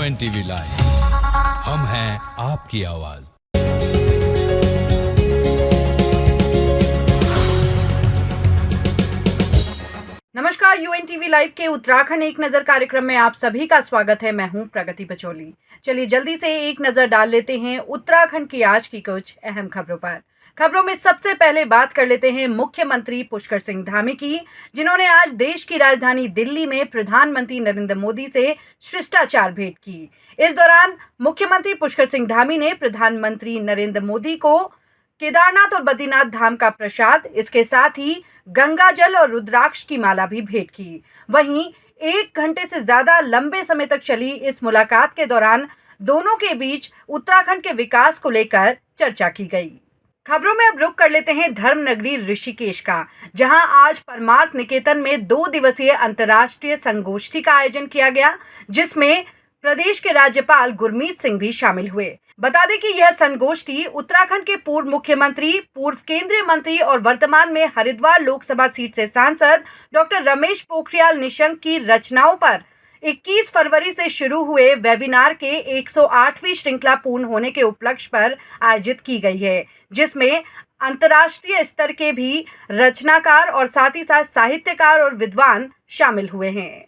UNTV live, हम हैं आपकी आवाज। नमस्कार, UNTV लाइव के उत्तराखंड एक नज़र कार्यक्रम में आप सभी का स्वागत है। मैं हूं प्रगति पचोली। चलिए जल्दी से एक नज़र डाल लेते हैं उत्तराखंड की आज की कुछ अहम खबरों पर। खबरों में सबसे पहले बात कर लेते हैं मुख्यमंत्री पुष्कर सिंह धामी की, जिन्होंने आज देश की राजधानी दिल्ली में प्रधानमंत्री नरेंद्र मोदी से शिष्टाचार भेंट की। इस दौरान मुख्यमंत्री पुष्कर सिंह धामी ने प्रधानमंत्री नरेंद्र मोदी को केदारनाथ और बद्रीनाथ धाम का प्रसाद, इसके साथ ही गंगा जल और रुद्राक्ष की माला भी भेंट की। वहीं 1 घंटे से ज्यादा लंबे समय तक चली इस मुलाकात के दौरान दोनों के बीच उत्तराखंड के विकास को लेकर चर्चा की गई। खबरों में अब रुख कर लेते हैं धर्मनगरी ऋषिकेश का, जहां आज परमार्थ निकेतन में 2 दिवसीय अंतर्राष्ट्रीय संगोष्ठी का आयोजन किया गया, जिसमें प्रदेश के राज्यपाल गुरमीत सिंह भी शामिल हुए। बता दें कि यह संगोष्ठी उत्तराखंड के पूर्व मुख्यमंत्री, पूर्व केंद्रीय मंत्री और वर्तमान में हरिद्वार लोकसभा सीट से सांसद डॉक्टर रमेश पोखरियाल निशंक की रचनाओं पर 21 फरवरी से शुरू हुए वेबिनार के 108वीं श्रृंखला पूर्ण होने के उपलक्ष्य पर आयोजित की गई है, जिसमें अंतर्राष्ट्रीय स्तर के भी रचनाकार और साथ ही साथ साहित्यकार और विद्वान शामिल हुए हैं।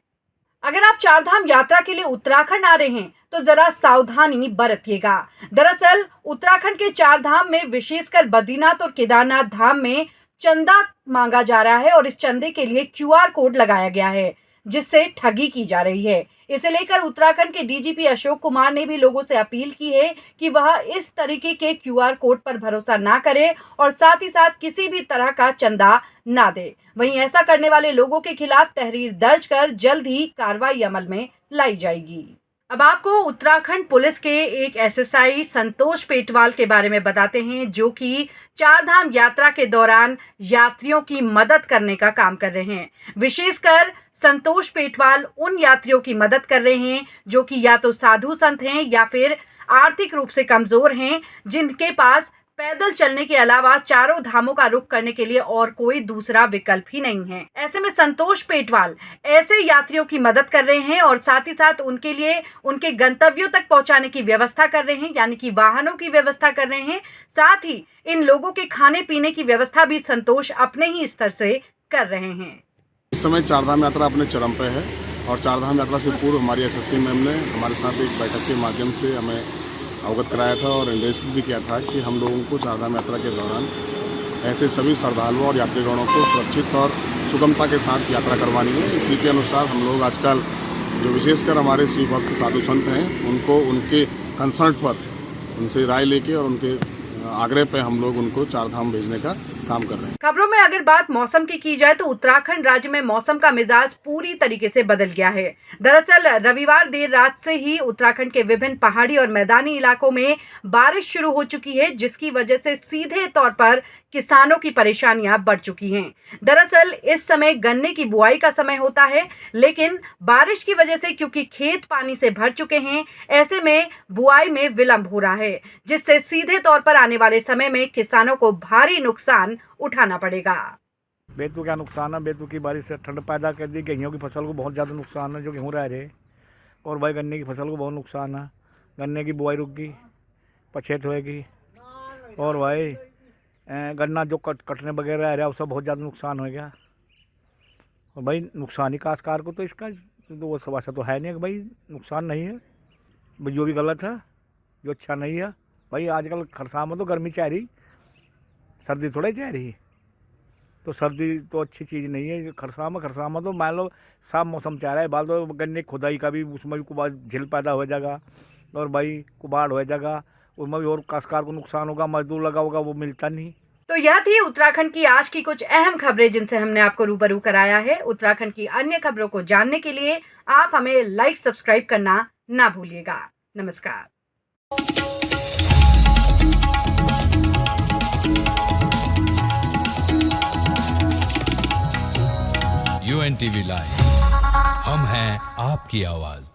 अगर आप चारधाम यात्रा के लिए उत्तराखंड आ रहे हैं तो जरा सावधानी बरतिएगा। दरअसल उत्तराखंड के चारधाम में विशेषकर बद्रीनाथ और केदारनाथ धाम में चंदा मांगा जा रहा है और इस चंदे के लिए QR कोड लगाया गया है, जिससे ठगी की जा रही है। इसे लेकर उत्तराखंड के DGP अशोक कुमार ने भी लोगों से अपील की है कि वह इस तरीके के QR कोड पर भरोसा ना करे और साथ ही साथ किसी भी तरह का चंदा ना दे। वहीं ऐसा करने वाले लोगों के खिलाफ तहरीर दर्ज कर जल्द ही कार्रवाई अमल में लाई जाएगी। अब आपको उत्तराखंड पुलिस के एक SSI संतोष पेटवाल के बारे में बताते हैं, जो कि चारधाम यात्रा के दौरान यात्रियों की मदद करने का काम कर रहे हैं। विशेषकर संतोष पेटवाल उन यात्रियों की मदद कर रहे हैं जो कि या तो साधु संत हैं या फिर आर्थिक रूप से कमजोर हैं, जिनके पास पैदल चलने के अलावा चारों धामों का रुख करने के लिए और कोई दूसरा विकल्प ही नहीं है। ऐसे में संतोष पेटवाल ऐसे यात्रियों की मदद कर रहे हैं और साथ ही साथ उनके लिए उनके गंतव्यों तक पहुंचाने की व्यवस्था कर रहे हैं, यानी कि वाहनों की व्यवस्था कर रहे हैं। साथ ही इन लोगों के खाने पीने की व्यवस्था भी संतोष अपने ही स्तर से कर रहे हैं। इस समय चारधाम यात्रा अपने चरम पे है और चारधाम यात्रा से पूर्व हमारी SSP मैम ने हमारे साथ एक बैठक के माध्यम से हमें अवगत कराया था और निर्देश भी किया था कि हम लोगों को चारधाम यात्रा के दौरान ऐसे सभी श्रद्धालुओं और यात्रीगणों को सुरक्षित और सुगमता के साथ यात्रा करवानी है। इसी के अनुसार हम लोग आजकल जो विशेषकर हमारे शिव भक्त साधु संत हैं, उनको उनके कंसर्ट पर उनसे राय लेके और उनके आग्रह पे हम लोग उनको चारधाम भेजने का काम कर रहे हैं। खबरों में अगर बात मौसम की जाए तो उत्तराखंड राज्य में मौसम का मिजाज पूरी तरीके से बदल गया है। दरअसल रविवार देर रात से ही उत्तराखंड के विभिन्न पहाड़ी और मैदानी इलाकों में बारिश शुरू हो चुकी है, जिसकी वजह से सीधे तौर पर किसानों की परेशानियां बढ़ चुकी हैं। दरअसल इस समय गन्ने की बुआई का समय होता है, लेकिन बारिश की वजह से क्योंकि खेत पानी से भर चुके हैं, ऐसे में बुआई में विलंब हो रहा है, जिससे सीधे तौर पर आने वाले समय में किसानों को भारी नुकसान उठाना पड़ेगा। बेतु क्या नुकसान है? बेतु की बारिश से ठंड पैदा कर दी, गेहूं की फसल को बहुत ज़्यादा नुकसान है, जो गेहूं रह रहे, और भाई गन्ने की फसल को बहुत नुकसान है। गन्ने की बुआई रुक गई, पछेत होएगी, और भाई गन्ना जो कटने वगैरह रह रहा है उसका बहुत ज़्यादा नुकसान हो गया। और भाई नुकसान ही काश्तकार को, तो इसका तो वो सब तो है नहीं कि भाई नुकसान नहीं है। जो भी गलत है, जो अच्छा नहीं है। भाई आजकल खरसाम में तो गर्मी चाह रही, सर्दी थोड़ा ही चाह रही, तो सर्दी तो अच्छी चीज़ नहीं है। खरसाम में तो मान लो साफ मौसम चाह रहा है, बाल तो गन्ने खुदाई का भी उसमें भी झिल पैदा हो जाएगा और भाई कुबाड़ हो जाएगा, उसमें भी और काश्तकार को नुकसान होगा, मजदूर लगा होगा वो मिलता नहीं। तो यह थी उत्तराखंड की आज की कुछ अहम खबरें, जिनसे हमने आपको रूबरू कराया है। उत्तराखंड की अन्य खबरों को जानने के लिए आप हमें लाइक सब्सक्राइब करना ना भूलिएगा। नमस्कार। UNTV लाइव, हम हैं आपकी आवाज।